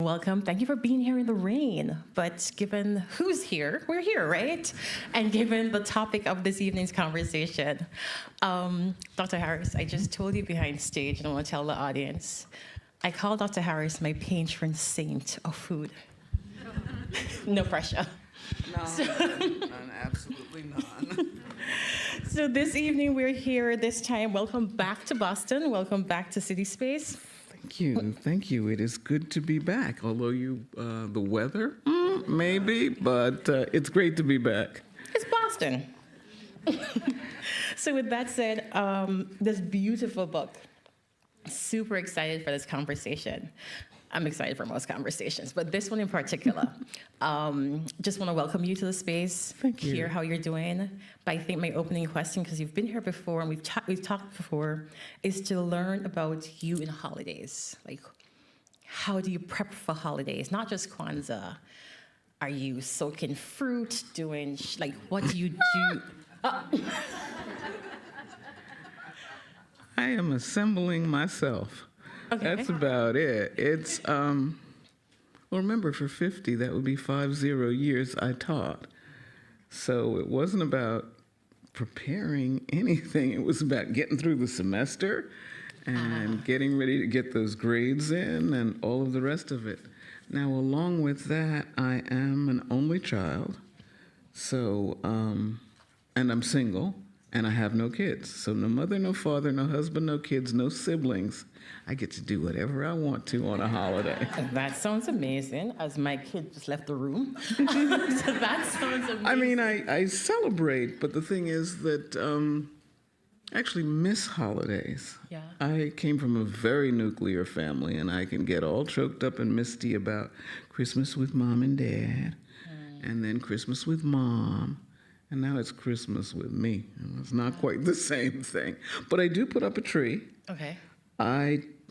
welcome. Thank you for being here in the rain. But given who's here, we're here, right? And given the topic of this evening's conversation, Dr. Harris, I just told you behind stage, and I want to tell the audience, I call Dr. Harris my patron saint of food. No pressure. No, none, absolutely none. So this evening we're here this time. Welcome back to Boston. Welcome back to CitySpace. Thank you. It is good to be back. Although the weather, maybe, but it's great to be back. It's Boston. So with that said, this beautiful book, super excited for this conversation. I'm excited for most conversations, but this one in particular. Just want to welcome you to the space. Thank you. Hear how you're doing. But I think my opening question, because you've been here before and we've talked before, is to learn about you in holidays. Like, how do you prep for holidays? Not just Kwanzaa. Are you soaking fruit? Doing what do you do? I am assembling myself. Okay. That's about it. It's, well, remember, for 50, that would be 50 years I taught. So it wasn't about preparing anything. It was about getting through the semester and getting ready to get those grades in and all of the rest of it. Now, along with that, I am an only child. So, and I'm single, and I have no kids. So no mother, no father, no husband, no kids, no siblings. I get to do whatever I want to on a holiday. That sounds amazing, as my kid just left the room. So that sounds amazing. I mean, I celebrate, but the thing is that I actually miss holidays. Yeah. I came from a very nuclear family, and I can get all choked up and misty about Christmas with mom and dad, and then Christmas with mom, and now it's Christmas with me. And it's not quite the same thing. But I do put up a tree. Okay.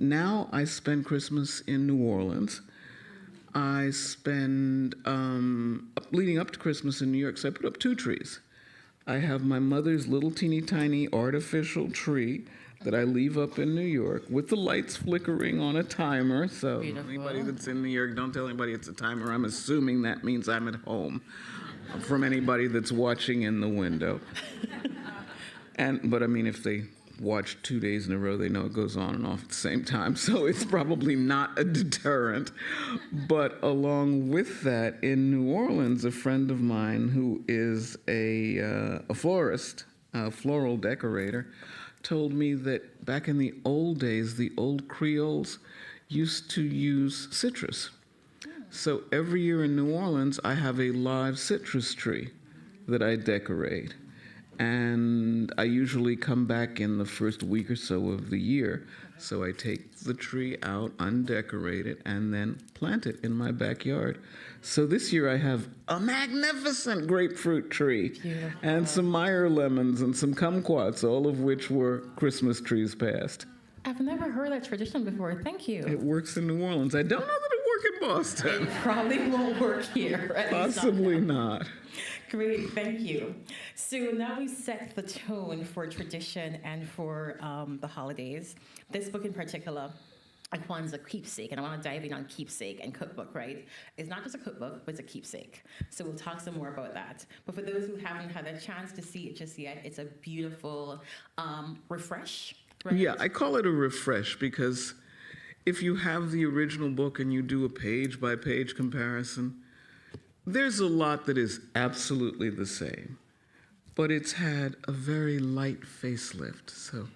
Now I spend Christmas in New Orleans. I spend, leading up to Christmas in New York, so I put up 2 trees. I have my mother's little teeny tiny artificial tree that I leave up in New York with the lights flickering on a timer. So Beautiful. Anybody that's in New York, don't tell anybody it's a timer. I'm assuming that means I'm at home from anybody that's watching in the window. But I mean, if they watch 2 days in a row, they know it goes on and off at the same time, so it's probably not a deterrent. But along with that, in New Orleans, a friend of mine who is a florist, a floral decorator, told me that back in the old days, the old Creoles used to use citrus. So every year in New Orleans, I have a live citrus tree that I decorate. And I usually come back in the first week or so of the year. So I take the tree out, undecorate it, and then plant it in my backyard. So this year I have a magnificent grapefruit tree. Beautiful. And some Meyer lemons and some kumquats, all of which were Christmas trees past. I've never heard that tradition before. Thank you. It works in New Orleans. I don't know that it works in Boston. It probably won't work here. At least Possibly not. Great, thank you. So now we set the tone for tradition and for the holidays. This book in particular, a Kwanzaa Keepsake, and I want to dive in on Keepsake and Cookbook, right? It's not just a cookbook, but it's a keepsake. So we'll talk some more about that. But for those who haven't had a chance to see it just yet, it's a beautiful refresh. Right? Yeah, I call it a refresh because if you have the original book and you do a page-by-page comparison, there's a lot that is absolutely the same, but it's had a very light facelift. So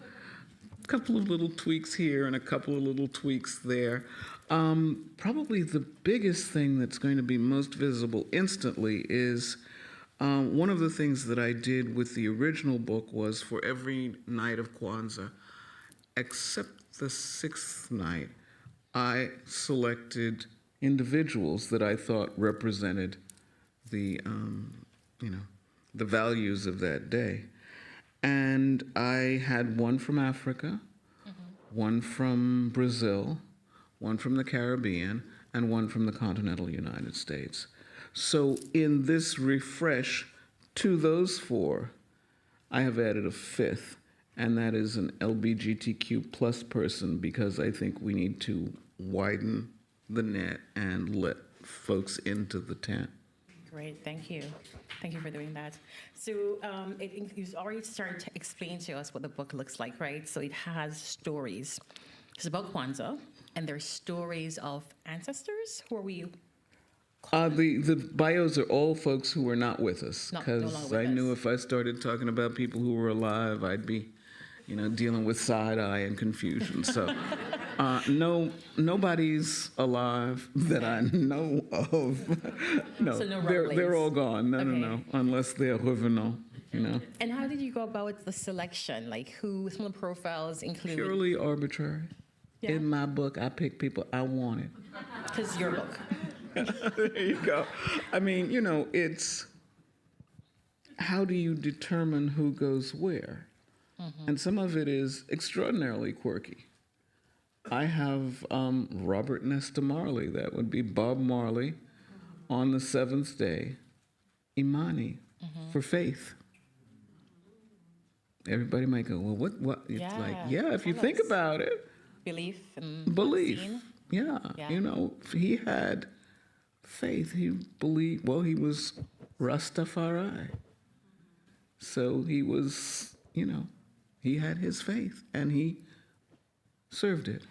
a couple of little tweaks here and a couple of little tweaks there. Probably the biggest thing that's going to be most visible instantly is one of the things that I did with the original book was for every night of Kwanzaa, except the 6th night, I selected individuals that I thought represented the values of that day. And I had one from Africa, one from Brazil, one from the Caribbean, and one from the continental United States. So in this refresh to those 4, I have added a 5th, and that is an LGBTQ+ person, because I think we need to widen the net and let folks into the tent. Great, thank you. Thank you for doing that. So you've already started to explain to us what the book looks like, right? So it has stories. It's about Kwanzaa, and there's stories of ancestors. Who are we? The bios are all folks who are not with us, No because longer I with knew us. if I started talking about people who were alive, I'd be, dealing with side eye and confusion. So, nobody's alive that I know of. No, So no they're rumblings. all gone. No, Okay. unless they're revenant. And how did you go about the selection? Like who, some of the profiles include? Purely arbitrary. Yeah. In my book, I pick people I wanted. Because your book. There you go. I mean, it's how do you determine who goes where? And some of it is extraordinarily quirky. I have Robert Nesta Marley, that would be Bob Marley, on the seventh day, Imani, for faith. Everybody might go, well, what? It's Yeah, like, yeah, if you think follows. about it, Belief and belief. vaccine. Yeah, Yeah. he had faith. He believed, well, he was Rastafari. So he was, he had his faith and he served it.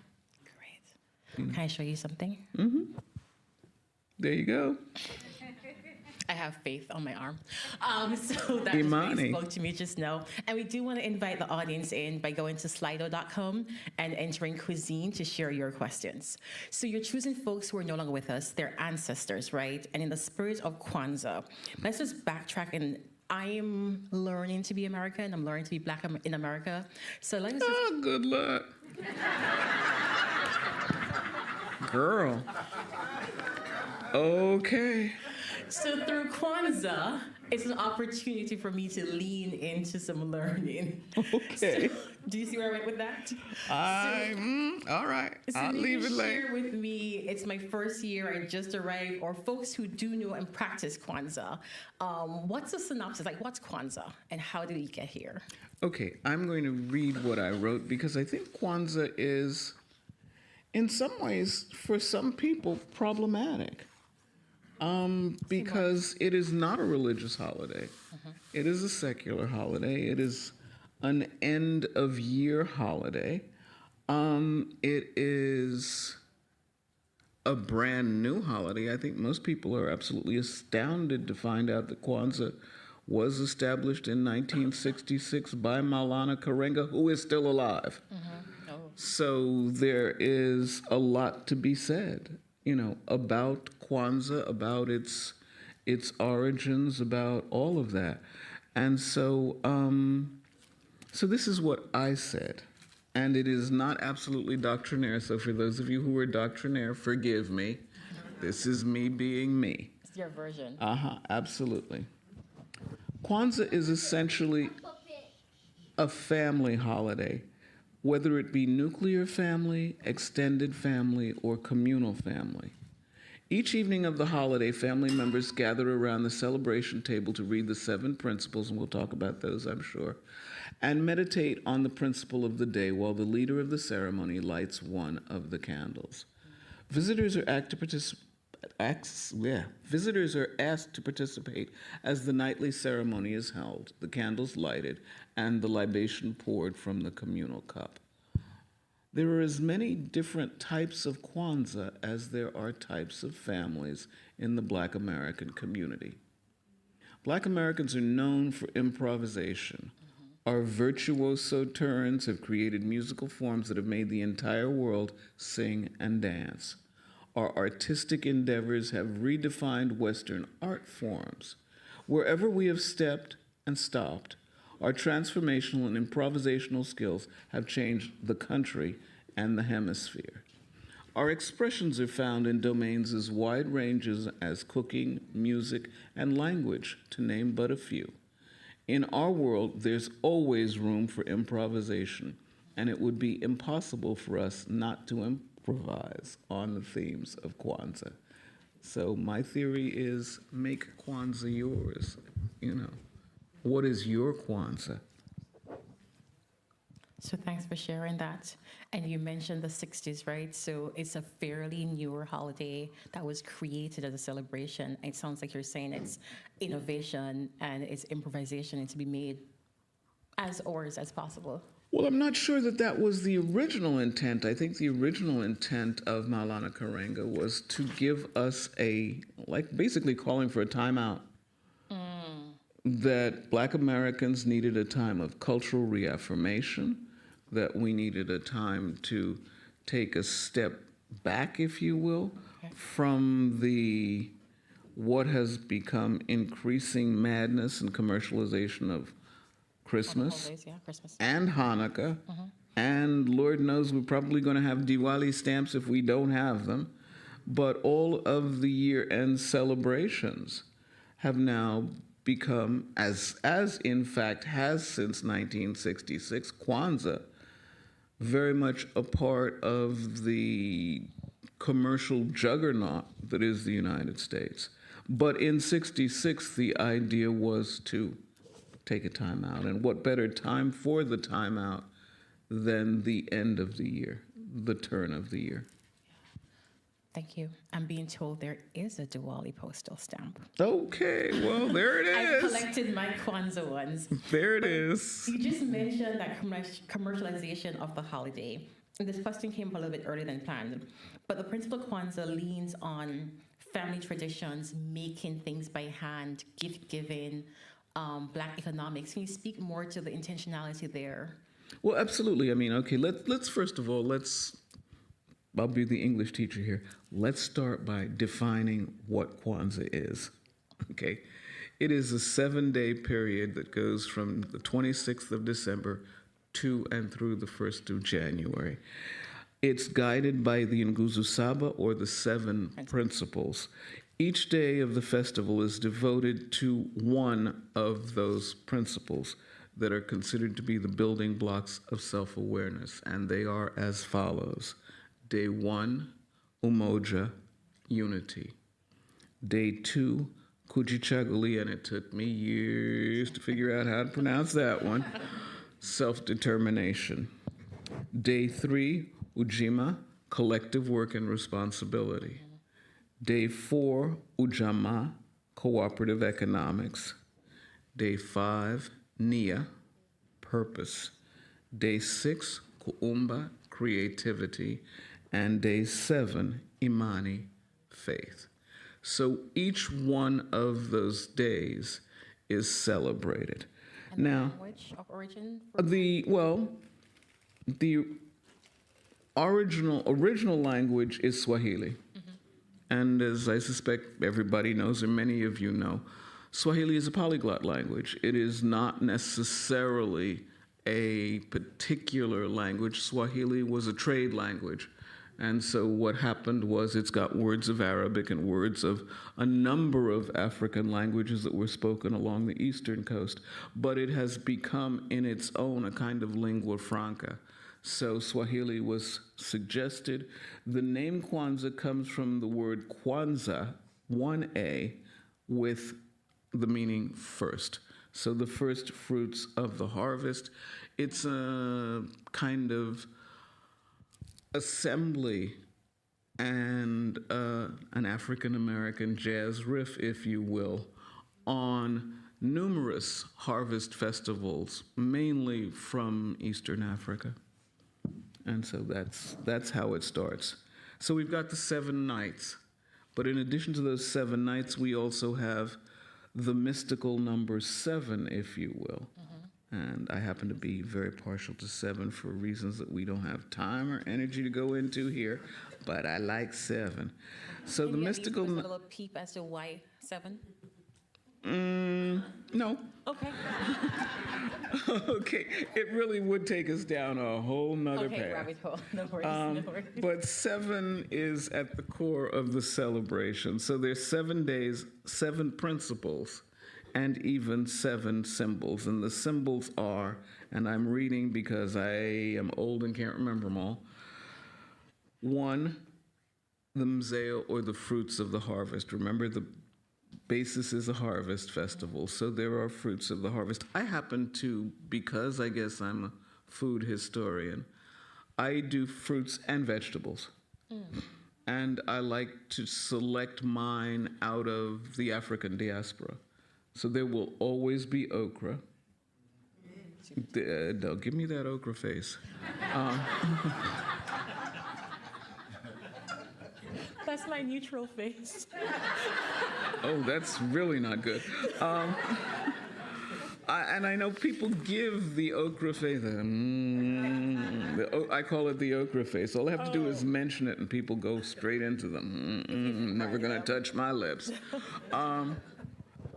Great. Can I show you something? There you go. I have faith on my arm. So that just Imani. really spoke to me just now. And we do want to invite the audience in by going to slido.com and entering cuisine to share your questions. So you're choosing folks who are no longer with us, their ancestors, right? And in the spirit of Kwanzaa, let's just backtrack. And I am learning to be American. I'm learning to be Black in America. So let's just... Oh, good luck. Girl. Okay. So through Kwanzaa, it's an opportunity for me to lean into some learning. Okay. So, do you see where I went with that? All right. So I'll maybe leave it share late. with me, it's my first year, I just arrived, or folks who do know and practice Kwanzaa. What's the synopsis? Like, what's Kwanzaa, and how did we get here? Okay, I'm going to read what I wrote because I think Kwanzaa is, in some ways, for some people, problematic. Because it is not a religious holiday. It is a secular holiday. It is an end of year holiday. It is a brand new holiday. I think most people are absolutely astounded to find out that Kwanzaa was established in 1966 by Maulana Karenga, who is still alive. Oh. So there is a lot to be said, about Kwanzaa, about its origins, about all of that. And so so this is what I said. And it is not absolutely doctrinaire, so for those of you who are doctrinaire, forgive me. This is me being me. It's your version. Absolutely. Kwanzaa is essentially a family holiday, whether it be nuclear family, extended family, or communal family. Each evening of the holiday, family members gather around the celebration table to read the 7 principles, and we'll talk about those, I'm sure, and meditate on the principle of the day while the leader of the ceremony lights one of the candles. Visitors are asked to participate as the nightly ceremony is held, the candles lighted, and the libation poured from the communal cup. There are as many different types of Kwanzaa as there are types of families in the Black American community. Black Americans are known for improvisation. Our virtuoso turns have created musical forms that have made the entire world sing and dance. Our artistic endeavors have redefined Western art forms. Wherever we have stepped and stopped, our transformational and improvisational skills have changed the country and the hemisphere. Our expressions are found in domains as wide ranges as cooking, music, and language, to name but a few. In our world, there's always room for improvisation, and it would be impossible for us not to improvise on the themes of Kwanzaa. So my theory is make Kwanzaa yours, What is your Kwanzaa? So thanks for sharing that. And you mentioned the 60s, right? So it's a fairly newer holiday that was created as a celebration. It sounds like you're saying it's innovation and it's improvisation and to be made as ours as possible. Well, I'm not sure that that was the original intent. I think the original intent of Maulana Karenga was to give us basically calling for a timeout. That Black Americans needed a time of cultural reaffirmation, that we needed a time to take a step back, if you will, from what has become increasing madness and commercialization of Christmas Holidays, yeah, Christmas. and Hanukkah, and Lord knows we're probably going to have Diwali stamps if we don't have them, but all of the year-end celebrations have now become, as in fact has since 1966, Kwanzaa, very much a part of the commercial juggernaut that is the United States. But in 66, the idea was to take a time out. And what better time for the time out than the end of the year, the turn of the year? Thank you. I'm being told there is a Diwali postal stamp. Okay, well, there it I've is. collected my Kwanzaa ones. There it is. You just mentioned that commercialization of the holiday. And this question came up a little bit earlier than planned. But the principle of Kwanzaa leans on family traditions, making things by hand, gift giving, Black economics. Can you speak more to the intentionality there? Well, absolutely. I mean, okay, let's first of all, I'll be the English teacher here. Let's start by defining what Kwanzaa is. Okay. It is a 7-day period that goes from the 26th of December to and through the 1st of January. It's guided by the Nguzo Saba, or the 7 principles. Each day of the festival is devoted to one of those principles that are considered to be the building blocks of self-awareness, and they are as follows. Day 1, Umoja, unity. Day 2, Kujichagulia, and it took me years to figure out how to pronounce that one, self-determination. Day 3, Ujima, collective work and responsibility. Day 4, Ujamaa, cooperative economics. Day 5, Nia, purpose. Day 6, Kuumba, creativity. And day 7, Imani, faith. So each one of those days is celebrated. And now, the language of origin? the original language is Swahili. And as I suspect everybody knows, or many of you know, Swahili is a polyglot language. It is not necessarily a particular language. Swahili was a trade language. And so what happened was it's got words of Arabic and words of a number of African languages that were spoken along the eastern coast. But it has become in its own a kind of lingua franca. So Swahili was suggested. The name Kwanzaa comes from the word Kwanzaa, 1A, with the meaning first. So the first fruits of the harvest. It's a kind of assembly and an African-American jazz riff, if you will, on numerous harvest festivals, mainly from Eastern Africa. And so that's how it starts. So we've got the 7 nights, but in addition to those 7 nights, we also have the mystical number 7, if you will. And I happen to be very partial to 7 for reasons that we don't have time or energy to go into here, but I like 7. So the mystical... Can you give us a little peep as to why 7? No. Okay. Okay, it really would take us down a whole nother path. Okay, rabbit hole. No worries, no worries. But 7 is at the core of the celebration. So there's 7 days, 7 principles, and even 7 symbols. And the symbols are, and I'm reading because I am old and can't remember them all. 1, the mzeo, or the fruits of the harvest. Remember, the basis is a harvest festival, so there are fruits of the harvest. I happen to, because I guess I'm a food historian. I do fruits and vegetables. And I like to select mine out of the African diaspora. So there will always be okra. No, give me that okra face. That's my neutral face. Oh, that's really not good. And I know people give the okra face. I call it the okra face. All I have to do is mention it, and people go straight into them. Never gonna touch my lips.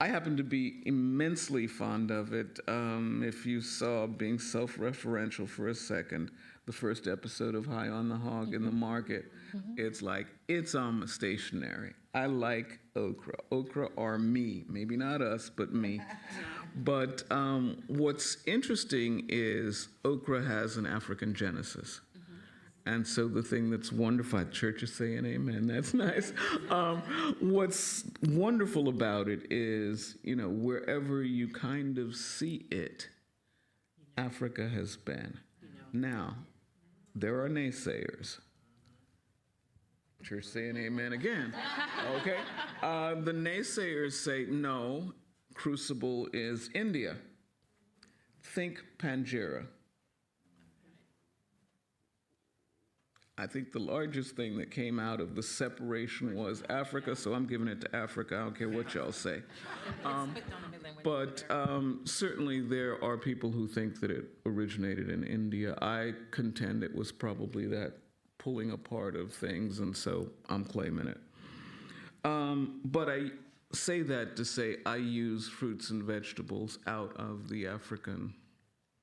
I happen to be immensely fond of it. If you saw, being self-referential for a second, the first episode of High on the Hog in the Market, it's like, it's stationary. I like okra. Okra are me. Maybe not us, but me. But what's interesting is okra has an African genesis. And so the thing that's wonderful, church is saying amen, that's nice. What's wonderful about it is, wherever you kind of see it, Africa has been. Now, there are naysayers. Church saying amen again. Okay. The naysayers say, no, crucible is India. Think Panjira. I think the largest thing that came out of the separation was Africa, so I'm giving it to Africa. I don't care what y'all say. But certainly there are people who think that it originated in India. I contend it was probably that pulling apart of things, and so I'm claiming it. But I say that to say I use fruits and vegetables out of the African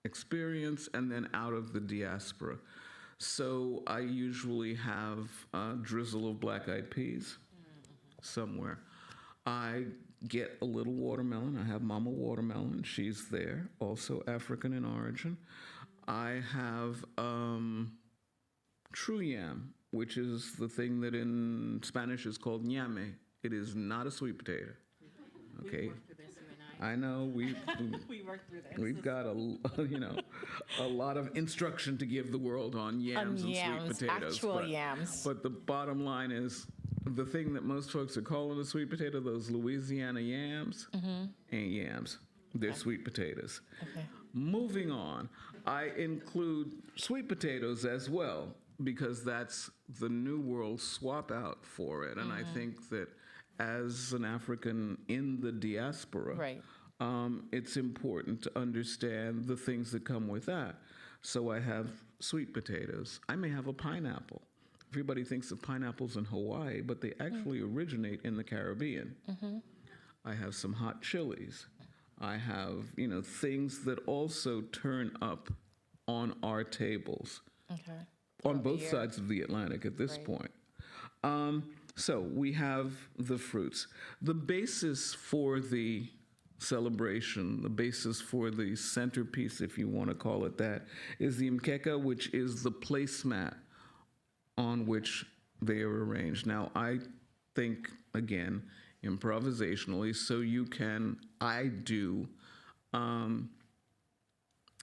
experience and then out of the diaspora. So I usually have a drizzle of black-eyed peas somewhere. I get a little watermelon. I have Mama Watermelon. She's there, also African in origin. I have true yam, which is the thing that in Spanish is called ñame. It is not a sweet potato. Okay. I know we worked through this. We've got a lot of instruction to give the world on yams and sweet potatoes. Actual yams. But the bottom line is, the thing that most folks are calling a sweet potato, those Louisiana yams, ain't yams. They're sweet potatoes. Okay. Moving on, I include sweet potatoes as well, because that's the New World swap out for it. And I think that as an African in the diaspora, Right. It's important to understand the things that come with that. So I have sweet potatoes. I may have a pineapple. Everybody thinks of pineapples in Hawaii, but they actually originate in the Caribbean. I have some hot chilies. I have, things that also turn up on our tables. Okay. On both sides of the Atlantic at this point. So we have the fruits. The basis for the celebration, the basis for the centerpiece, if you want to call it that, is the mkeka, which is the placemat on which they are arranged. Now, I think, again, improvisationally, so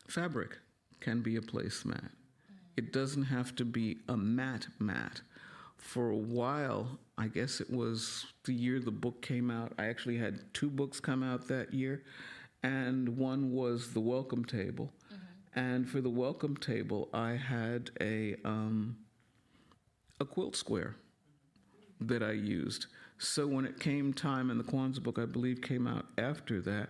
fabric can be a placemat. It doesn't have to be a mat. For a while, I guess it was the year the book came out, I actually had 2 books come out that year, and one was The Welcome Table. And for The Welcome Table, I had a quilt square that I used. So when it came time, and the Kwanzaa book, I believe, came out after that,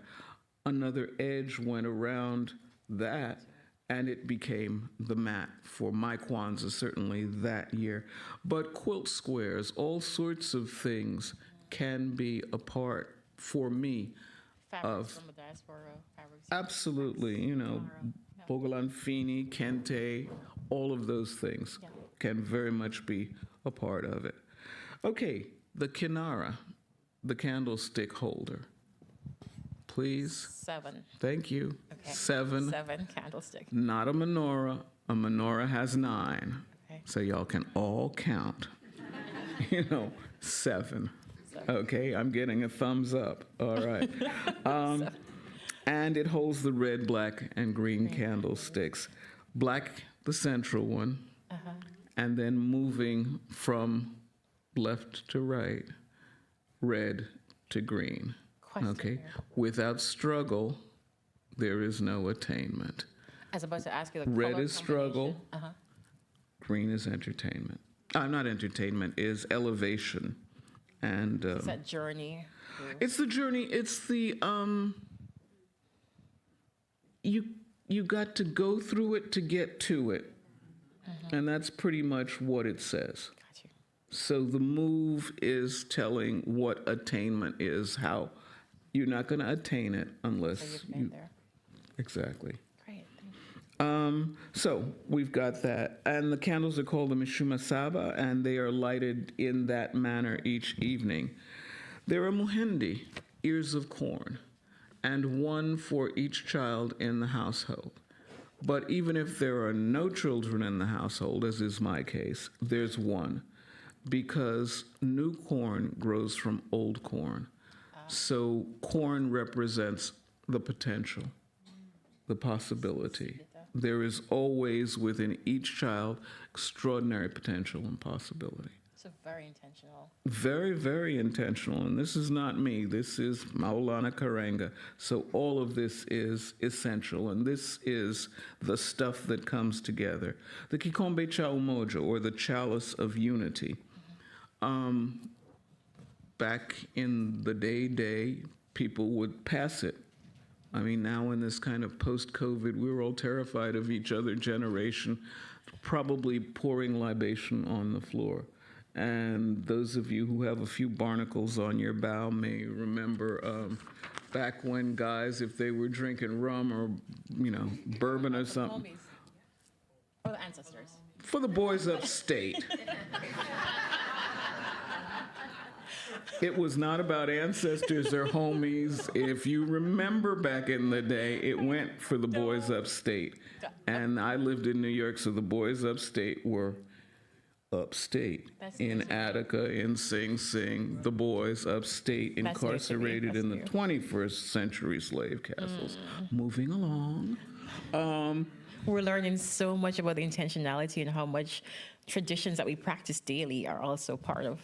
another edge went around that, and it became the mat for my Kwanzaa, certainly that year. But quilt squares, all sorts of things can be a part, for me, Fabrics from the diaspora. Fabrics. Absolutely, Bogolanfini, Kente, all of those things can very much be a part of it. Okay, the kinara, the candlestick holder. Please. 7. Thank you. Okay. 7. 7 candlestick. Not a menorah. A menorah has 9. Okay. So y'all can all count. 7. Okay, I'm getting a thumbs up. All right. And it holds the red, black, and green candlesticks. black, the central one, and then moving from left to right, red to green. Question Okay? here. Without struggle, there is no attainment. As about to ask you, the Red color is struggle, combination. green is entertainment. Not entertainment, is elevation. And It's that journey. it's the journey, it's the, you got to go through it to get to it. And that's pretty much what it says. Got you. So the move is telling what attainment is, how you're not going to attain it unless So you've you. been there. Exactly. Great. Thank you. So we've got that. And the candles are called the Mishuma Saba, and they are lighted in that manner each evening. There are muhindi, ears of corn, and one for each child in the household. But even if there are no children in the household, as is my case, there's one, because new corn grows from old corn. So corn represents the potential, the possibility. There is always within each child extraordinary potential and possibility. So very intentional. Very, very intentional. And this is not me. This is Maulana Karenga. So all of this is essential. And this is the stuff that comes together. The Kikombe cha Umoja, or the chalice of unity. Back in the day, people would pass it. I mean, now in this kind of post-COVID, we were all terrified of each other generation, probably pouring libation on the floor. And those of you who have a few barnacles on your bow may remember back when guys, if they were drinking rum or, bourbon or something, Homies. Or the ancestors. for the boys upstate. It was not about ancestors or homies. If you remember back in the day, it went for the boys upstate. And I lived in New York, so the boys upstate were upstate. That's In news to me. Attica, in Sing Sing, the boys upstate, That's news to me. incarcerated That's in the new. 21st century slave castles. Moving along. We're learning so much about the intentionality and how much traditions that we practice daily are also part of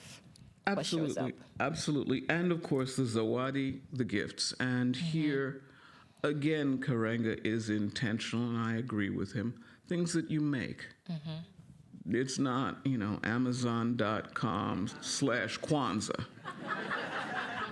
what shows up. Absolutely, absolutely. And of course, the zawadi, the gifts. And here, again, Karenga is intentional, and I agree with him. Things that you make. It's not, Amazon.com/Kwanzaa.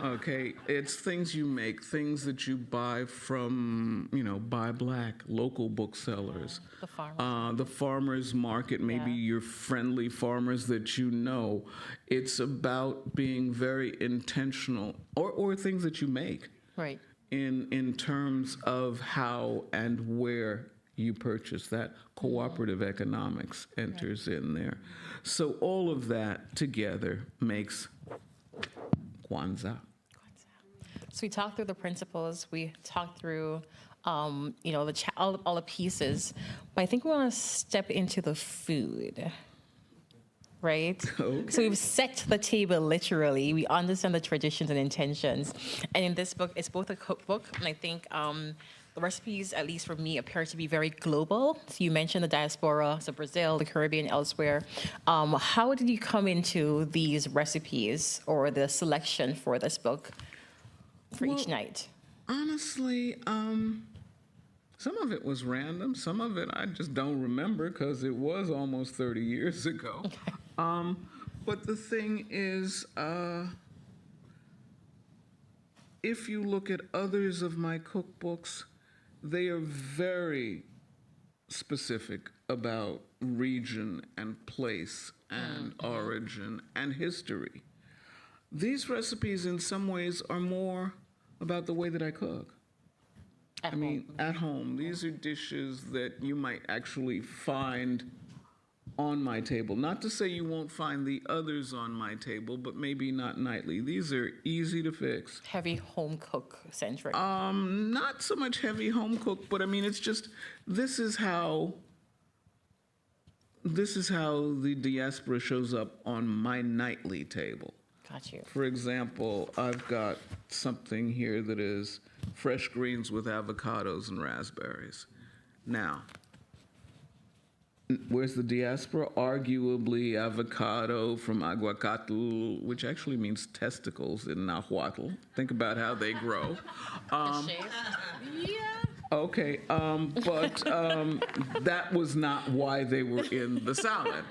Okay, it's things you make, things that you buy from, buy black, local booksellers. The farmers. The farmers market, maybe Yeah. your friendly farmers that you know. It's about being very intentional, or things that you make Right. in terms of how and where you purchase. That cooperative economics enters in there. So all of that together makes Kwanzaa. So we talked through the principles. We talked through, all the pieces. But I think we want to step into the food, right? Okay. So we've set the table literally. We understand the traditions and intentions. And in this book, it's both a cookbook, and I think the recipes, at least for me, appear to be very global. So you mentioned the diaspora, so Brazil, the Caribbean, elsewhere. How did you come into these recipes or the selection for this book for each Well, night? Honestly, some of it was random. Some of it I just don't remember because it was almost 30 years ago. But the thing is, if you look at others of my cookbooks, they are very specific about region and place and origin and history. These recipes, in some ways, are more about the way that I cook. At I mean, home. at home. These are dishes that you might actually find on my table. Not to say you won't find the others on my table, but maybe not nightly. These are easy to fix. Heavy home cook centric. Not so much heavy home cook, but I mean, it's just, this is how the diaspora shows up on my nightly table. Got you. For example, I've got something here that is fresh greens with avocados and raspberries. Now, Where's the diaspora? Arguably avocado from aguacatl, which actually means testicles in Nahuatl. Think about how they grow. Okay, but that was not why they were in the salad.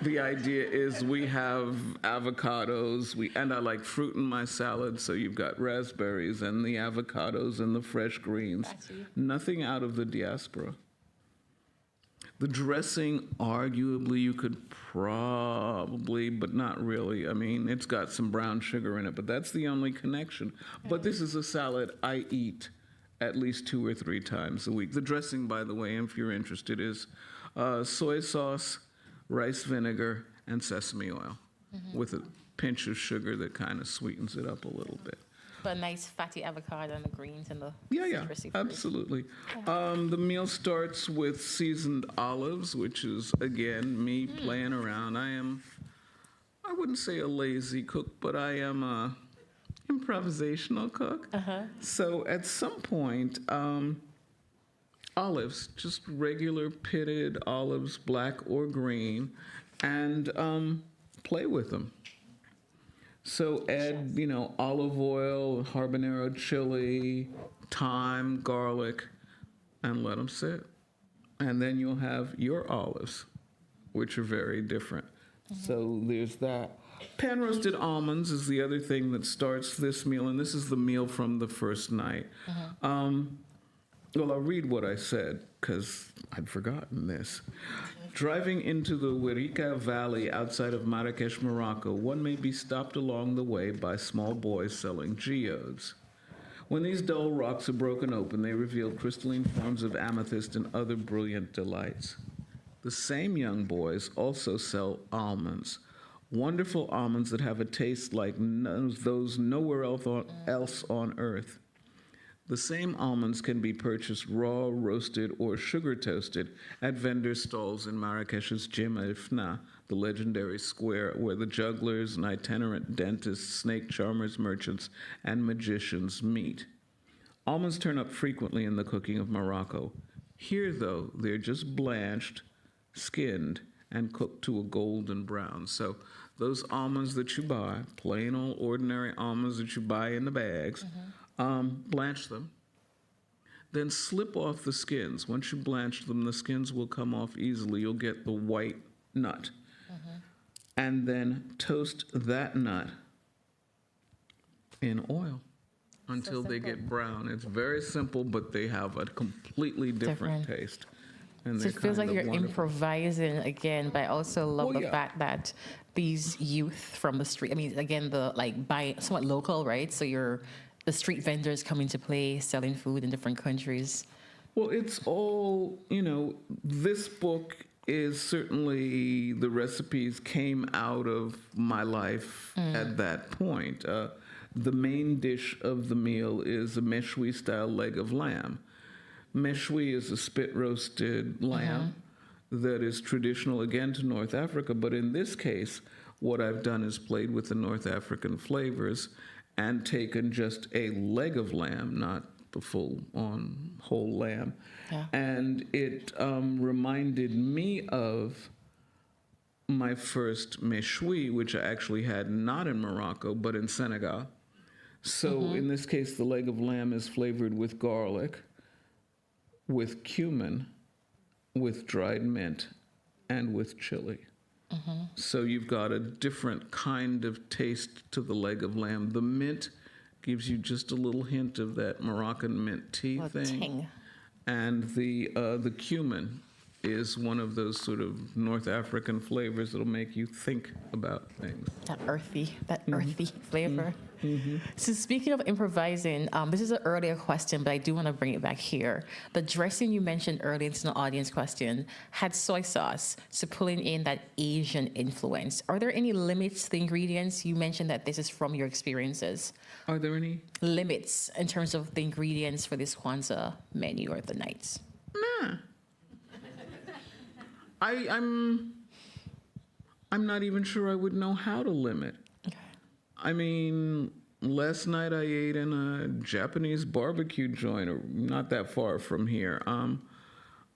The idea is we have avocados, and I like fruit in my salad, so you've got raspberries and the avocados and the fresh greens. Nothing out of the diaspora. The dressing, arguably, you could probably, but not really. I mean, it's got some brown sugar in it, but that's the only connection. But this is a salad I eat at least 2 or 3 times a week. The dressing, by the way, if you're interested, is soy sauce, rice vinegar, and sesame oil with a pinch of sugar that kind of sweetens it up a little bit. But a nice fatty avocado and the greens and the Yeah, citrusy fruit. absolutely. The meal starts with seasoned olives, which is, again, me playing around. I wouldn't say a lazy cook, but I am a improvisational cook. So at some point, olives, just regular pitted olives, black or green, and play with them. So add, olive oil, habanero chili, thyme, garlic, and let them sit. And then you'll have your olives, which are very different. So there's that. Pan-roasted almonds is the other thing that starts this meal, and this is the meal from the first night. Well, I'll read what I said, because I'd forgotten this. Driving into the Wirika Valley outside of Marrakesh, Morocco, one may be stopped along the way by small boys selling geodes. When these dull rocks are broken open, they reveal crystalline forms of amethyst and other brilliant delights. The same young boys also sell almonds, wonderful almonds that have a taste like those nowhere else on earth. The same almonds can be purchased raw, roasted, or sugar toasted at vendor stalls in Marrakesh's Jim El Fna, the legendary square where the jugglers and itinerant dentists, snake charmers, merchants, and magicians meet. Almonds turn up frequently in the cooking of Morocco. Here, though, they're just blanched, skinned, and cooked to a golden brown. So those almonds that you buy, plain old ordinary almonds that you buy in the bags, blanch them, then slip off the skins. Once you blanch them, the skins will come off easily. You'll get the white nut. And then toast that nut in oil until they get brown. It's very simple, but they have a completely different taste. And So it feels like you're improvising again, but I also love the fact that these youth from the street, I mean, again, somewhat local, right? So the street vendors come into play, selling food in different countries. Well, it's all, this book is certainly, the recipes came out of my life at that point. The main dish of the meal is a meshwi-style leg of lamb. Meshwi is a spit-roasted lamb that is traditional, again, to North Africa, but in this case, what I've done is played with the North African flavors and taken just a leg of lamb, not the full-on whole lamb. And it reminded me of my first meshwi, which I actually had not in Morocco, but in Senegal. So in this case, the leg of lamb is flavored with garlic, with cumin, with dried mint, and with chili. So you've got a different kind of taste to the leg of lamb. The mint gives you just a little hint of that Moroccan mint tea thing. Ting. And the cumin is one of those sort of North African flavors that'll make you think about things. That earthy flavor. So speaking of improvising, this is an earlier question, but I do want to bring it back here. The dressing you mentioned earlier, it's an audience question, had soy sauce, so pulling in that Asian influence. Are there any limits to the ingredients? You mentioned that this is from your experiences. Are there any? Limits in terms of the ingredients for this Kwanzaa menu or the nights? Nah. I'm not even sure I would know how to limit. Okay. I mean, last night I ate in a Japanese barbecue joint, not that far from here.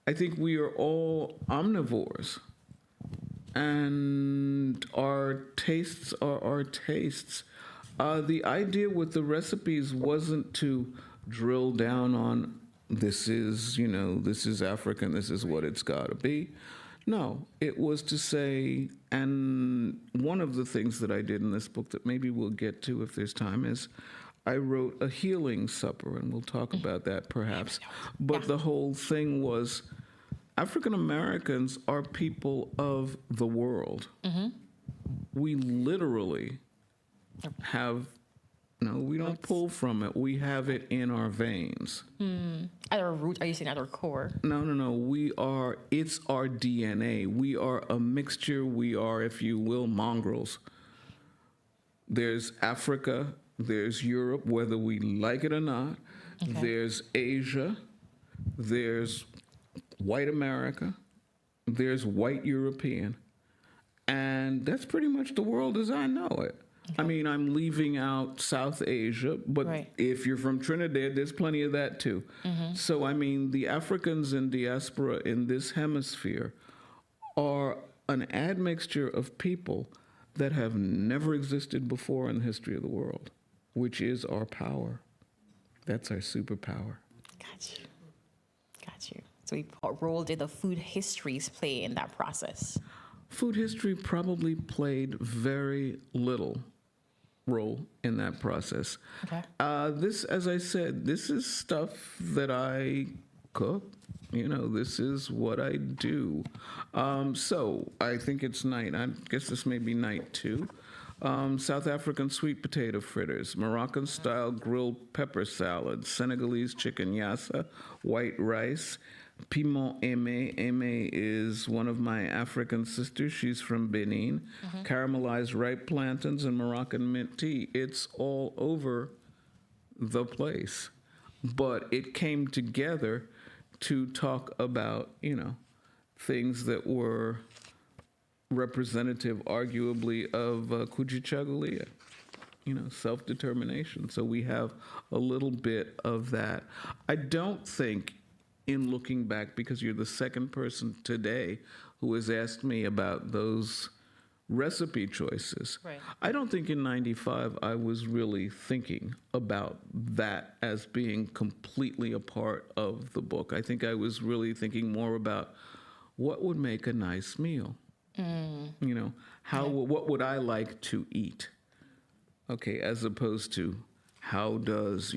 I think we are all omnivores, and our tastes are our tastes. The idea with the recipes wasn't to drill down on this is, this is African, this is what it's got to be. No, it was to say, and one of the things that I did in this book that maybe we'll get to if there's time is I wrote a healing supper, and we'll talk about that perhaps. But the whole thing was African Americans are people of the world. We literally have, no, we don't pull from it. We have it in our veins. At our root, are you saying at our core? No. It's our DNA. We are a mixture. We are, if you will, mongrels. There's Africa, there's Europe, whether we like it or not. Okay. There's Asia, there's white America, there's white European. And that's pretty much the world as I know it. Okay. I mean, I'm leaving out South Asia, but if you're from Trinidad, there's plenty of that too. So, I mean, the Africans in diaspora in this hemisphere are an admixture of people that have never existed before in the history of the world, which is our power. That's our superpower. Got you. So what role did the food histories play in that process? Food history probably played very little role in that process. Okay. This, as I said, this is stuff that I cook. This is what I do. So I think it's night. I guess this may be night 2. South African sweet potato fritters, Moroccan-style grilled pepper salad, Senegalese chicken yassa, white rice, piment aimé. Aimé is one of my African sisters. She's from Benin. Caramelized ripe plantains and Moroccan mint tea. It's all over the place. But it came together to talk about, things that were representative, arguably, of Kujichagulia, self-determination. So we have a little bit of that. I don't think, in looking back, because you're the second person today who has asked me about those recipe choices. Right. I don't think in 95 I was really thinking about that as being completely a part of the book. I think I was really thinking more about what would make a nice meal. What would I like to eat? Okay, as opposed to how does,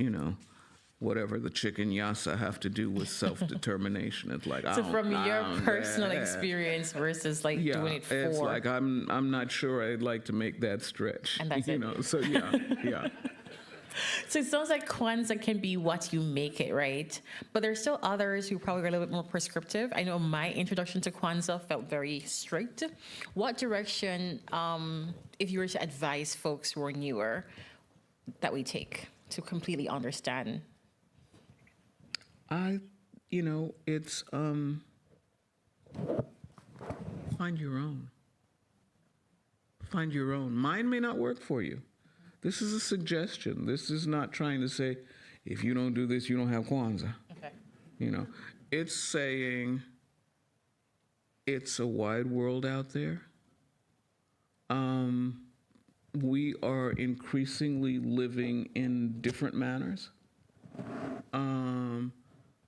whatever the chicken yassa have to do with self-determination. It's like, so from your personal experience versus doing it for. It's like, I'm not sure I'd like to make that stretch. And that's it. So yeah. So it sounds like Kwanzaa can be what you make it, right? But there's still others who probably are a little bit more prescriptive. I know my introduction to Kwanzaa felt very strict. What direction, if you were to advise folks who are newer, that we take to completely understand? It's find your own. Find your own. Mine may not work for you. This is a suggestion. This is not trying to say, if you don't do this, you don't have Kwanzaa. Okay. It's saying it's a wide world out there. We are increasingly living in different manners.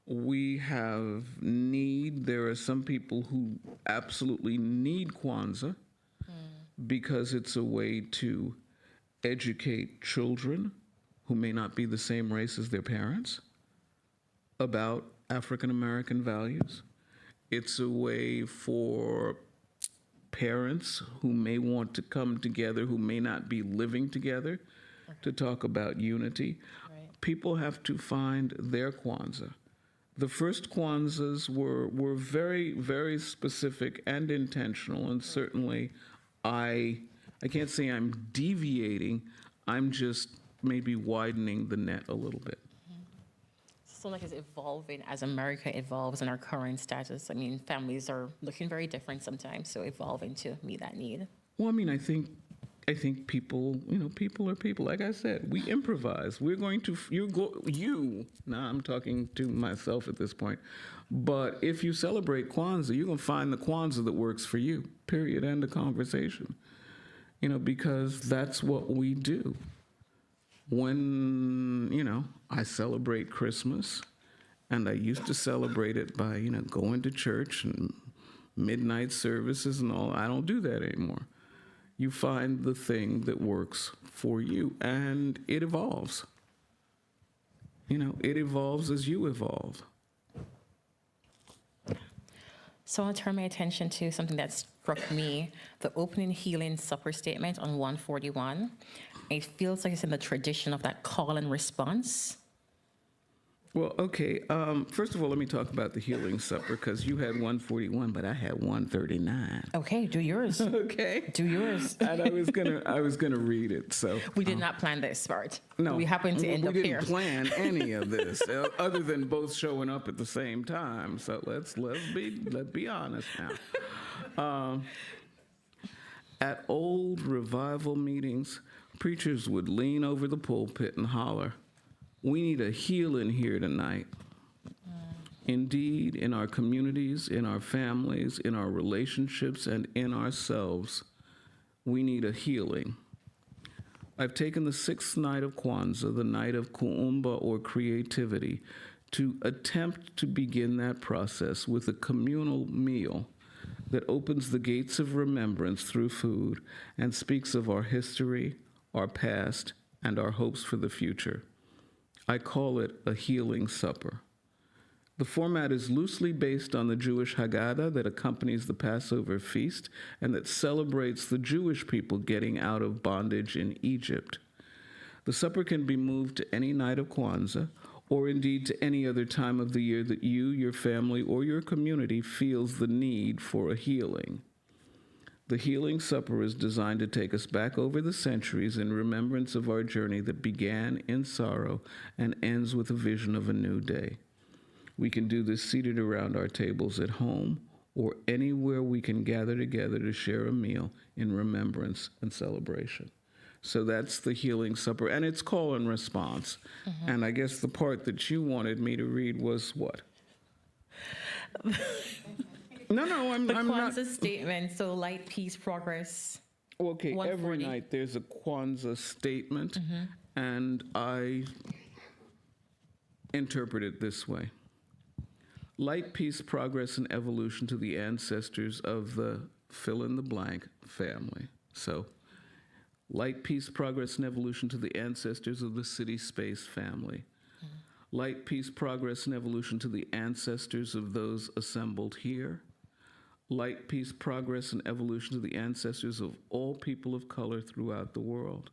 We have need. There are some people who absolutely need Kwanzaa because it's a way to educate children who may not be the same race as their parents about African American values. It's a way for parents who may want to come together, who may not be living together, to talk about unity. Right. People have to find their Kwanzaa. The first Kwanzaas were very, very specific and intentional, and certainly I can't say I'm deviating, I'm just maybe widening the net a little bit. So like it's evolving as America evolves in our current status. I mean, families are looking very different sometimes, so evolving to meet that need. Well, I mean, I think I think people are people. Like I said, we improvise. We're going to, now I'm talking to myself at this point, but if you celebrate Kwanzaa, you're going to find the Kwanzaa that works for you, period, end of conversation. Because that's what we do. When, I celebrate Christmas, and I used to celebrate it by, going to church and midnight services and all. I don't do that anymore. You find the thing that works for you, and it evolves. It evolves as you evolve. So I want to turn my attention to something that struck me, the opening healing supper statement on 141. It feels like it's in the tradition of that call and response. Well, okay. First of all, let me talk about the healing supper, because you had 141, but I had 139. Okay, do yours. Okay. Do yours. And I was gonna read it. So We did not plan this part. no, We happened to end up we here. didn't plan any of this, other than both showing up at the same time. So let's be honest now. At old revival meetings, preachers would lean over the pulpit and holler, "We need a healing here tonight." Indeed, in our communities, in our families, in our relationships, and in ourselves, we need a healing. I've taken the sixth night of Kwanzaa, the night of Kuumba or creativity, to attempt to begin that process with a communal meal that opens the gates of remembrance through food and speaks of our history, our past, and our hopes for the future. I call it a healing supper. The format is loosely based on the Jewish Haggadah that accompanies the Passover feast and that celebrates the Jewish people getting out of bondage in Egypt. The supper can be moved to any night of Kwanzaa, or indeed to any other time of the year that you, your family, or your community feels the need for a healing. The healing supper is designed to take us back over the centuries in remembrance of our journey that began in sorrow and ends with a vision of a new day. We can do this seated around our tables at home or anywhere we can gather together to share a meal in remembrance and celebration. So that's the healing supper, and it's call and response. Mm-hmm. And I guess the part that you wanted me to read was what? No, I'm Kwanzaa not. statement, so light, peace, progress. Okay, 140. every night there's a Kwanzaa statement, and I interpret it this way. Light, peace, progress, and evolution to the ancestors of the fill-in-the-blank family. So, light, peace, progress, and evolution to the ancestors of the CitySpace family. Light, peace, progress, and evolution to the ancestors of those assembled here. Light, peace, progress, and evolution to the ancestors of all people of color throughout the world.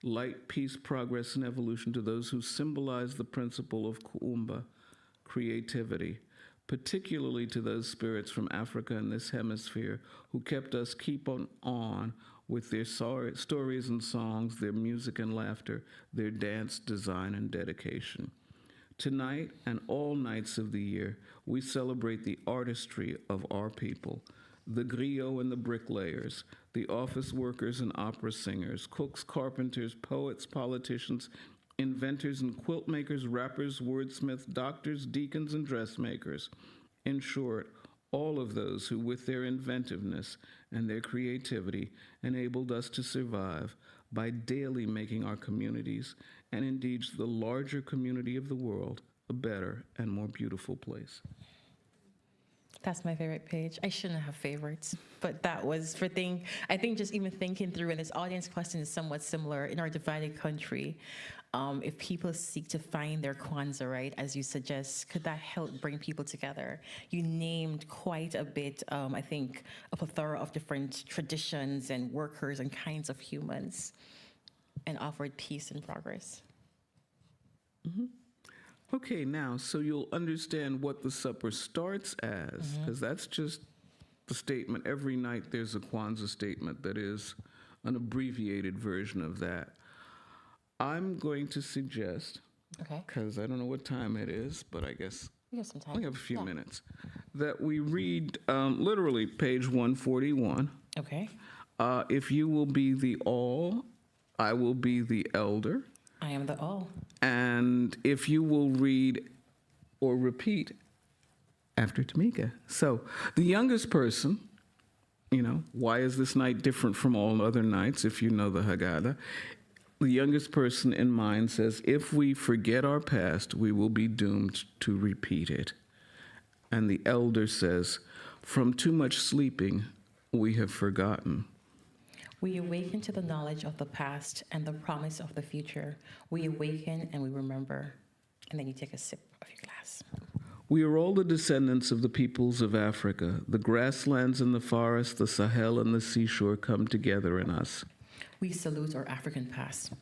Light, peace, progress, and evolution to those who symbolize the principle of Kuumba, creativity, particularly to those spirits from Africa and this hemisphere who kept us keep on with their stories and songs, their music and laughter, their dance, design, and dedication. Tonight and all nights of the year, we celebrate the artistry of our people, the griot and the bricklayers, the office workers and opera singers, cooks, carpenters, poets, politicians, inventors and quilt makers, rappers, wordsmiths, doctors, deacons, and dressmakers. In short, all of those who, with their inventiveness and their creativity, enabled us to survive by daily making our communities, and indeed the larger community of the world, a better and more beautiful place. That's my favorite page. I shouldn't have favorites, but that was I think just even thinking through, and this audience question is somewhat similar in our divided country. If people seek to find their Kwanzaa, right, as you suggest, could that help bring people together? You named quite a bit, I think, a plethora of different traditions and workers and kinds of humans, and offered peace and progress. Mm-hmm. Okay, now, so you'll understand what the supper starts as, because that's just the statement. Every night there's a Kwanzaa statement that is an abbreviated version of that. I'm going to suggest, because I don't know what time it is, but I guess we have some time. We have a few minutes, that we read literally page 141. Okay. If you will be the all, I will be the elder. I am the all. And if you will read or repeat after Tamika. So the youngest person, why is this night different from all other nights, if you know the Haggadah? The youngest person in mind says, if we forget our past, we will be doomed to repeat it. And the elder says, from too much sleeping, we have forgotten. We awaken to the knowledge of the past and the promise of the future. We awaken and we remember. And then you take a sip of your glass. We are all the descendants of the peoples of Africa. The grasslands and the forest, the Sahel and the seashore come together in us. We salute our African past.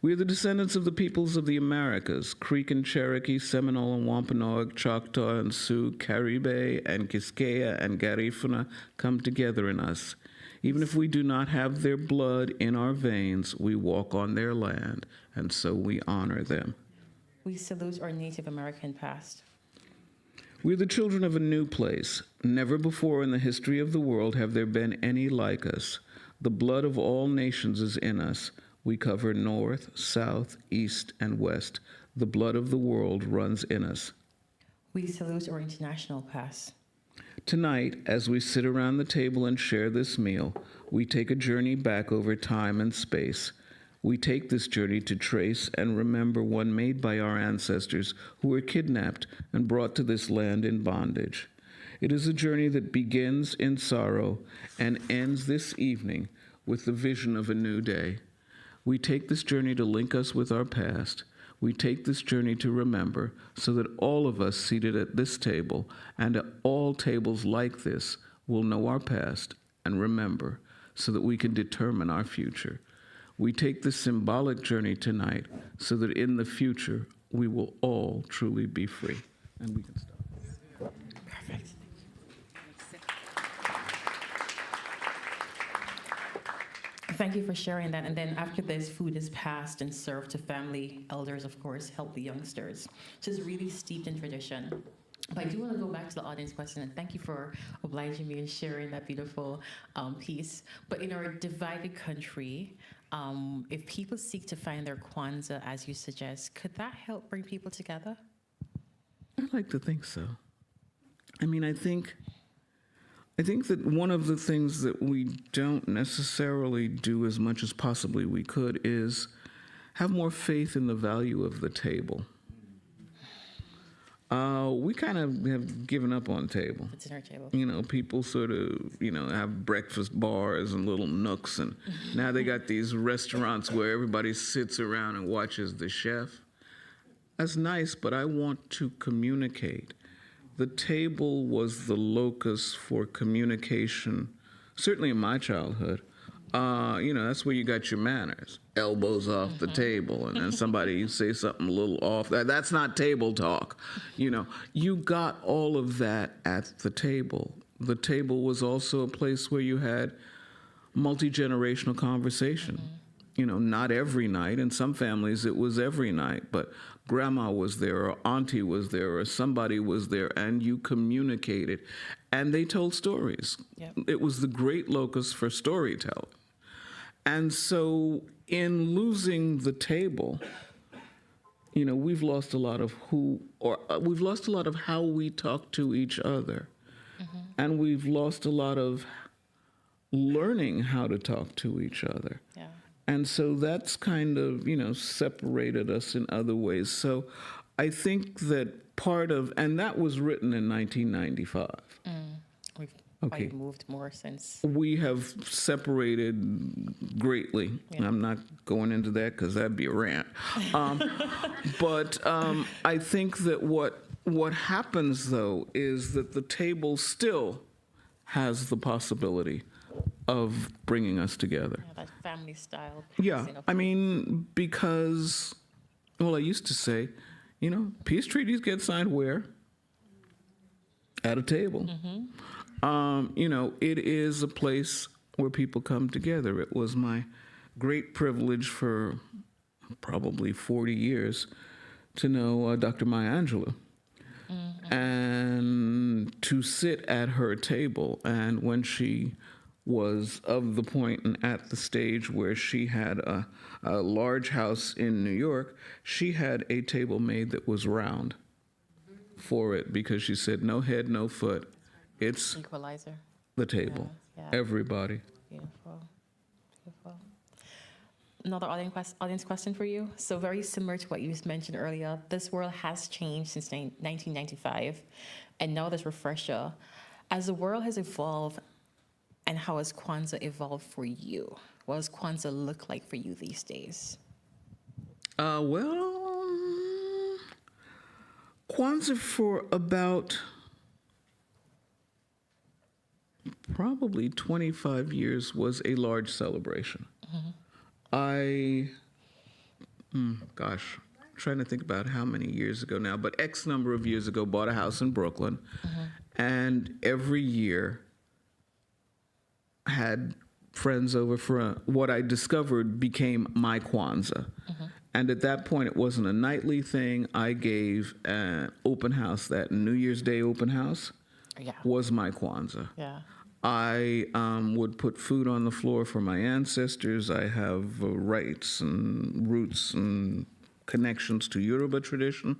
We are the descendants of the peoples of the Americas. Creek and Cherokee, Seminole and Wampanoag, Choctaw and Sioux, Caribe and Quisqueya and Garifuna come together in us. Even if we do not have their blood in our veins, we walk on their land, and so we honor them. We salute our Native American past. We're the children of a new place. Never before in the history of the world have there been any like us. The blood of all nations is in us. We cover north, south, east, and west. The blood of the world runs in us. We salute our international past. Tonight, as we sit around the table and share this meal, we take a journey back over time and space. We take this journey to trace and remember one made by our ancestors who were kidnapped and brought to this land in bondage. It is a journey that begins in sorrow and ends this evening with the vision of a new day. We take this journey to link us with our past. We take this journey to remember so that all of us seated at this table and at all tables like this will know our past and remember so that we can determine our future. We take this symbolic journey tonight so that in the future we will all truly be free. And we can stop. Perfect. Thank you for sharing that. And then after this, food is passed and served to family. Elders, of course, help the youngsters. So it's really steeped in tradition. But I do want to go back to the audience question, and thank you for obliging me and sharing that beautiful piece. But in our divided country, if people seek to find their Kwanzaa, as you suggest, could that help bring people together? I'd like to think so. I mean, I think that one of the things that we don't necessarily do as much as possibly we could is have more faith in the value of the table. We kind of have given up on table. The dinner table. People sort of, have breakfast bars and little nooks, and now they got these restaurants where everybody sits around and watches the chef. That's nice, but I want to communicate. The table was the locus for communication, certainly in my childhood. That's where you got your manners. Elbows off the table, and then somebody say something a little off. That's not table talk. You got all of that at the table. The table was also a place where you had multi-generational conversation. Not every night. In some families, it was every night, but grandma was there, or auntie was there, or somebody was there, and you communicated. And they told stories. Yep. It was the great locus for storytelling. And so in losing the table, we've lost a lot of we've lost a lot of how we talk to each other. And we've lost a lot of learning how to talk to each other. Yeah. And so that's kind of, separated us in other ways. So I think that part of, and that was written in 1995. We've probably moved more since. We have separated greatly. Yeah. I'm not going into that because that'd be a rant. But I think that what happens, though, is that the table still has the possibility of bringing us together. Yeah, that family style. Yeah, I mean, because, I used to say, peace treaties get signed where? At a table. It is a place where people come together. It was my great privilege for probably 40 years to know Dr. Maya Angelou. And to sit at her table, and when she was of the point and at the stage where she had a large house in New York. She had a table made that was round for it because she said, no head, no foot. It's Equalizer. the table. Yeah. Everybody. Beautiful. Beautiful. Another audience question for you. So very similar to what you mentioned earlier, this world has changed since 1995. And now this refresher. As the world has evolved, and how has Kwanzaa evolved for you? What does Kwanzaa look like for you these days? Well, Kwanzaa for about probably 25 years was a large celebration. Gosh, I'm trying to think about how many years ago now, but X number of years ago, bought a house in Brooklyn, and every year had friends over for what I discovered became my Kwanzaa. And at that point, it wasn't a nightly thing. I gave an open house, that New Year's Day open house was my Kwanzaa. Yeah. I would put food on the floor for my ancestors. I have rights and roots and connections to Yoruba tradition.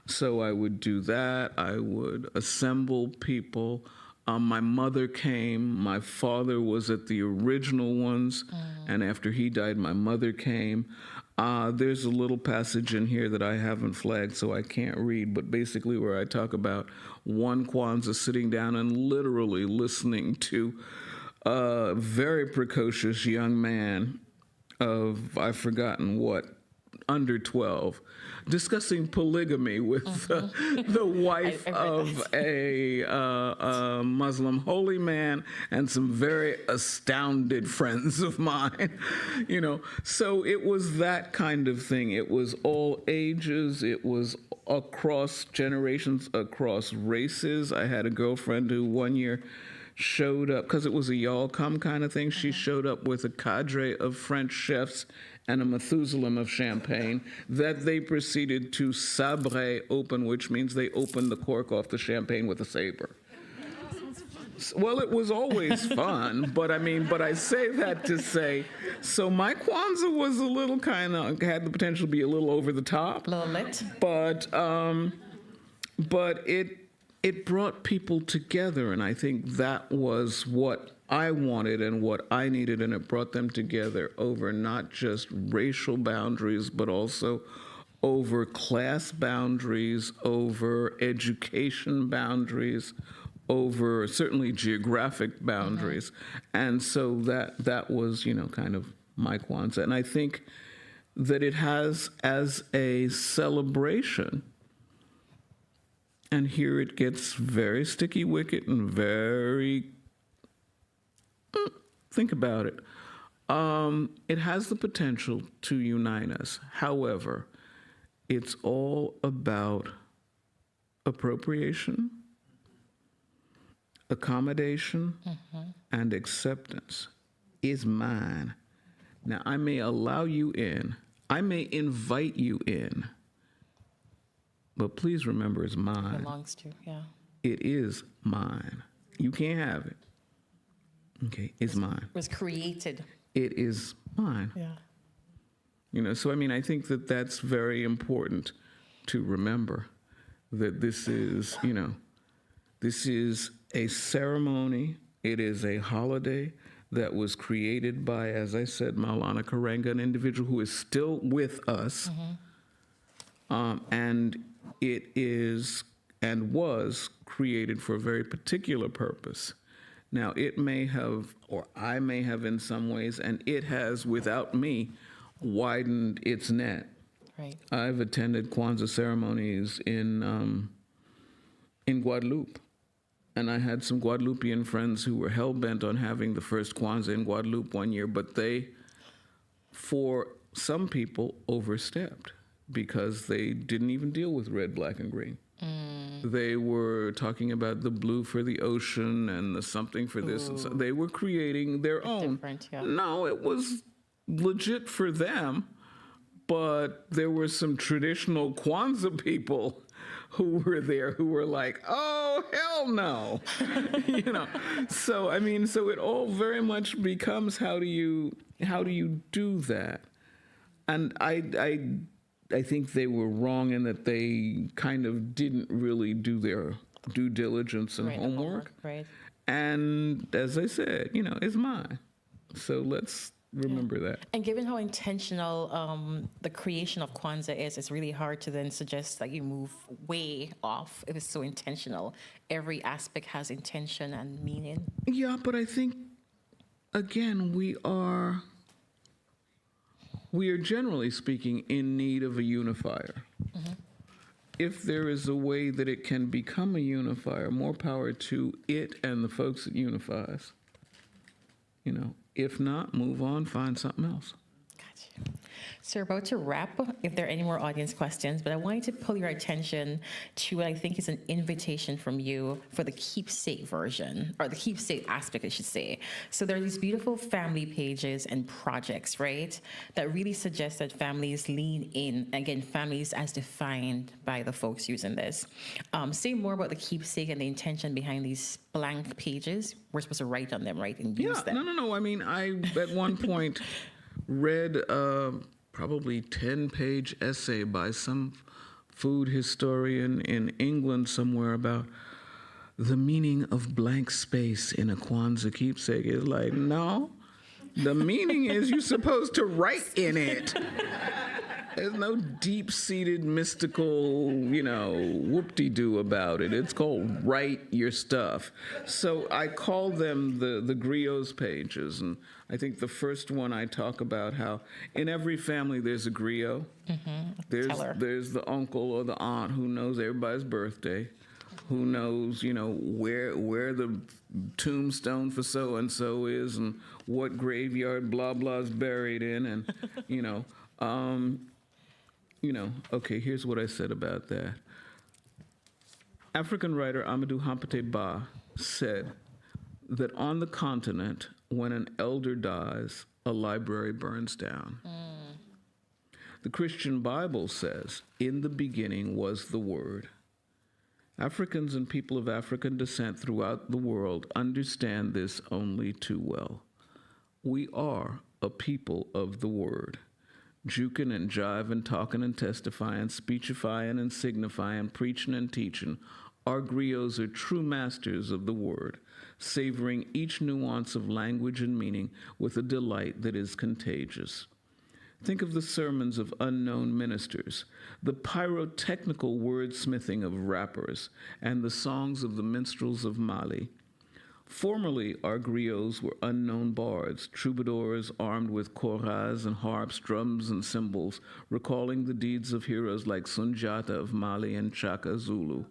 So I would do that. I would assemble people. My mother came. My father was at the original ones. And after he died, my mother came. There's a little passage in here that I haven't flagged, so I can't read, but basically where I talk about one Kwanzaa sitting down and literally listening to a very precocious young man of, I've forgotten what, under 12, discussing polygamy with the wife of a Muslim holy man and some very astounded friends of mine, you know. So it was that kind of thing. It was all ages. It was across generations, across races. I had a girlfriend who one year showed up, because it was a y'all come kind of thing, she showed up with a cadre of French chefs and a Methuselah of champagne that they proceeded to sabre open, which means they opened the cork off the champagne with a saber. Well, it was always fun, but I say that to say, so my Kwanzaa was a little kind of, had the potential to be a little over the top. A little lit. But it brought people together, and I think that was what I wanted and what I needed, and it brought them together over not just racial boundaries, but also over class boundaries, over education boundaries, over certainly geographic boundaries. And so that was, kind of my Kwanzaa. And I think that it has, as a celebration, and here it gets very sticky wicket and very, think about it. It has the potential to unite us. However, it's all about appropriation, accommodation, and acceptance. Is mine. Now, I may allow you in. I may invite you in. But please remember, it's mine. Belongs to, yeah. It is mine. You can't have it. Okay, it's mine. Was created. It is mine. Yeah. So I think that that's very important to remember, that this is, this is a ceremony. It is a holiday that was created by, as I said, Maulana Karenga, an individual who is still with us. And it is and was created for a very particular purpose. Now, it may have, or I may have in some ways, and it has, without me, widened its net. Right. I've attended Kwanzaa ceremonies in Guadeloupe, and I had some Guadeloupean friends who were hell-bent on having the first Kwanzaa in Guadeloupe one year, but they, for some people, overstepped because they didn't even deal with red, black, and green. They were talking about the blue for the ocean and the something for this. And so they were creating their own. Different, yeah. No, it was legit for them, but there were some traditional Kwanzaa people who were there who were like, oh, hell no. So, I mean, so it all very much becomes how do you do that? And I think they were wrong in that they kind of didn't really do their due diligence and homework. Right. And as I said, it's mine. So let's remember that. And given how intentional the creation of Kwanzaa is, it's really hard to then suggest that you move way off if it's so intentional. Every aspect has intention and meaning. Yeah, but I think, again, we are generally speaking in need of a unifier. Mm-hmm. If there is a way that it can become a unifier, more power to it and the folks it unifies. If not, move on, find something else. Gotcha. So we're about to wrap, if there are any more audience questions, but I wanted to pull your attention to what I think is an invitation from you for the keepsake version, or the keepsake aspect, I should say. So there are these beautiful family pages and projects, right, that really suggest that families lean in, again, families as defined by the folks using this. Say more about the keepsake and the intention behind these blank pages. We're supposed to write on them, right, and use them. No. I mean, I, at one point, read probably 10-page essay by some food historian in England somewhere about the meaning of blank space in a Kwanzaa keepsake. It's like, no, the meaning is you're supposed to write in it. There's no deep-seated mystical, whoop-de-doo about it. It's called write your stuff. So I call them the griots pages. And I think the first one I talk about how in every family there's a griot. Mm-hmm. There's the uncle or the aunt who knows everybody's birthday, who knows, where the tombstone for so-and-so is and what graveyard blah blah is buried in. And, okay, here's what I said about that. African writer Amadou Hampâté Bâ said that on the continent, when an elder dies, a library burns down. The Christian Bible says, in the beginning was the Word. Africans and people of African descent throughout the world understand this only too well. We are a people of the Word. Jukin' and jivin', talkin' and testifyin', speechifyin' and signifyin', preachin' and teachin', our griots are true masters of the word, savoring each nuance of language and meaning with a delight that is contagious. Think of the sermons of unknown ministers, the pyrotechnical wordsmithing of rappers, and the songs of the minstrels of Mali. Formerly, our griots were unknown bards, troubadours armed with koras and harps, drums and cymbals, recalling the deeds of heroes like Sunjata of Mali and Chaka Zulu.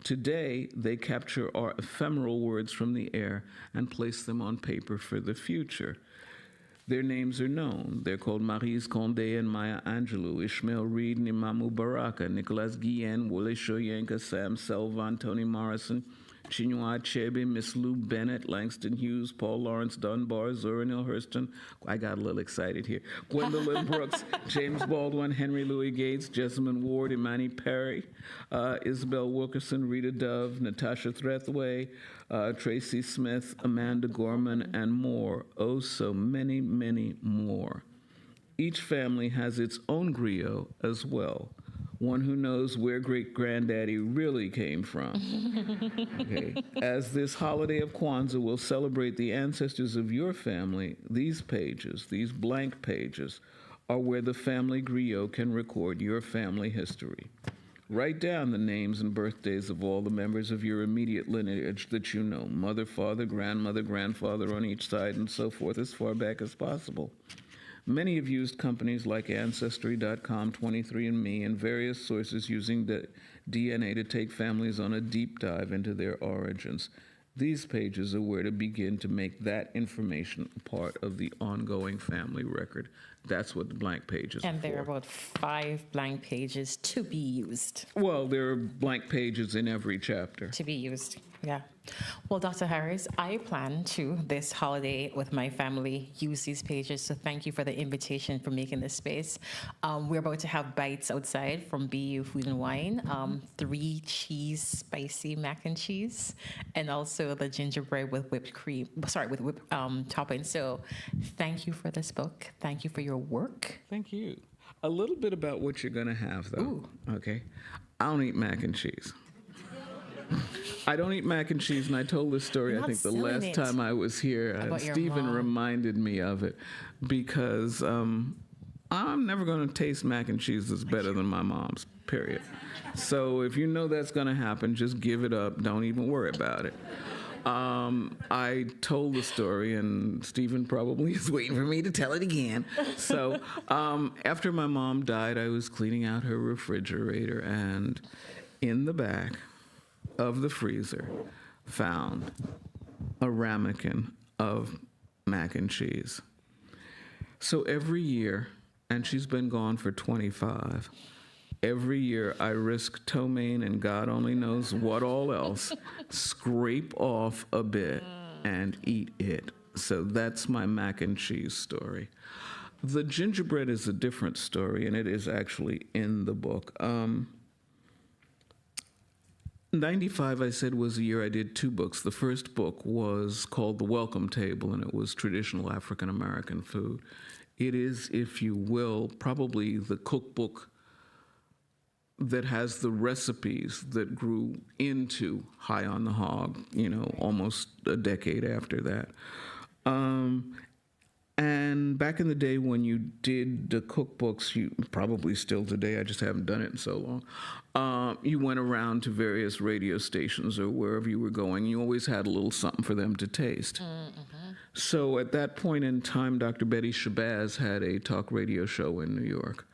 Today, they capture our ephemeral words from the air and place them on paper for the future. Their names are known. They're called Maryse Condé and Maya Angelou, Ishmael Reed, Nimamu Baraka, Nicolas Guillen, Wole Soyinka, Sam Selvon, Toni Morrison, Chinua Achebe, Miss Lou Bennett, Langston Hughes, Paul Lawrence Dunbar, Zora Neale Hurston. I got a little excited here. Gwendolyn Brooks, James Baldwin, Henry Louis Gates, Jessamine Ward, Imani Perry, Isabel Wilkerson, Rita Dove, Natasha Trethewey, Tracy Smith, Amanda Gorman, and more. Oh, so many, many more. Each family has its own griot as well. One who knows where great-granddaddy really came from. Okay. As this holiday of Kwanzaa will celebrate the ancestors of your family, these pages, these blank pages, are where the family griot can record your family history. Write down the names and birthdays of all the members of your immediate lineage that you know, mother, father, grandmother, grandfather on each side, and so forth, as far back as possible. Many have used companies like Ancestry.com, 23andMe, and various sources using the DNA to take families on a deep dive into their origins. These pages are where to begin to make that information a part of the ongoing family record. That's what the blank pages are And there are for. about 5 blank pages to be used. Well, there are blank pages in every chapter. To be used. Yeah. Well, Dr. Harris, I plan to, this holiday with my family, use these pages. So thank you for the invitation for making this space. We're about to have bites outside from BU Food and Wine, 3 cheese spicy mac and cheese, and also the gingerbread with whipped cream, with whipped topping. So thank you for this book. Thank you for your work. Thank you. A little bit about what you're going to have, though. Ooh. Okay. I don't eat mac and cheese. I don't eat mac and cheese, and I told this story, You're I not think, the selling last it. time I was here. About your Stephen mom. reminded me of it because I'm never going to taste mac and cheese that's better than my mom's, period. So if you know that's going to happen, just give it up. Don't even worry about it. I told the story, and Stephen probably is waiting for me to tell it again. So after my mom died, I was cleaning out her refrigerator, and in the back of the freezer found a ramekin of mac and cheese. So every year, and she's been gone for 25, every year I risk ptomaine and God only knows what all else, scrape off a bit and eat it. So that's my mac and cheese story. The gingerbread is a different story, and it is actually in the book. 95, I said, was the year I did 2 books. The first book was called The Welcome Table, and it was traditional African American food. It is, if you will, probably the cookbook that has the recipes that grew into High on the Hog, almost a decade after that. And back in the day when you did the cookbooks, you probably still today, I just haven't done it in so long, you went around to various radio stations or wherever you were going. You always had a little something for them to taste. Mm-hmm. So at that point in time, Dr. Betty Shabazz had a talk radio show in New York.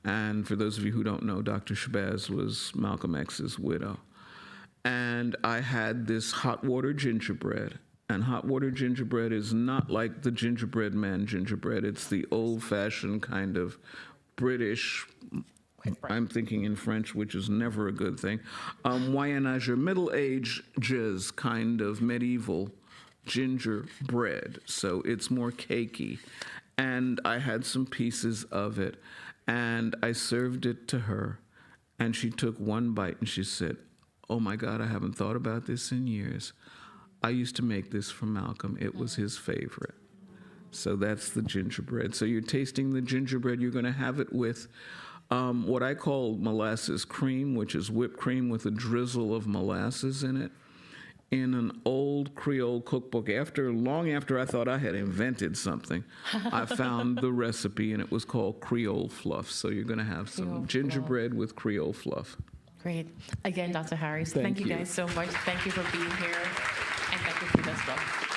And for those of you who don't know, Dr. Shabazz was Malcolm X's widow. And I had this hot water gingerbread. And hot water gingerbread is not like the gingerbread man gingerbread. It's the old-fashioned kind of British, I'm thinking in French, which is never a good thing, Moyen Age, Middle Ages kind of medieval gingerbread. So it's more cakey. And I had some pieces of it. And I served it to her. And she took one bite and she said, "Oh my God, I haven't thought about this in years. I used to make this for Malcolm. It was his favorite." So that's the gingerbread. So you're tasting the gingerbread. You're going to have it with what I call molasses cream, which is whipped cream with a drizzle of molasses in it. In an old Creole cookbook, long after I thought I had invented something, I found the recipe, and it was called Creole Fluff. So you're going to have some gingerbread with Creole Fluff. Great. Again, Dr. Harris, thank you guys so much. Thank you for being here. And thank you for this book.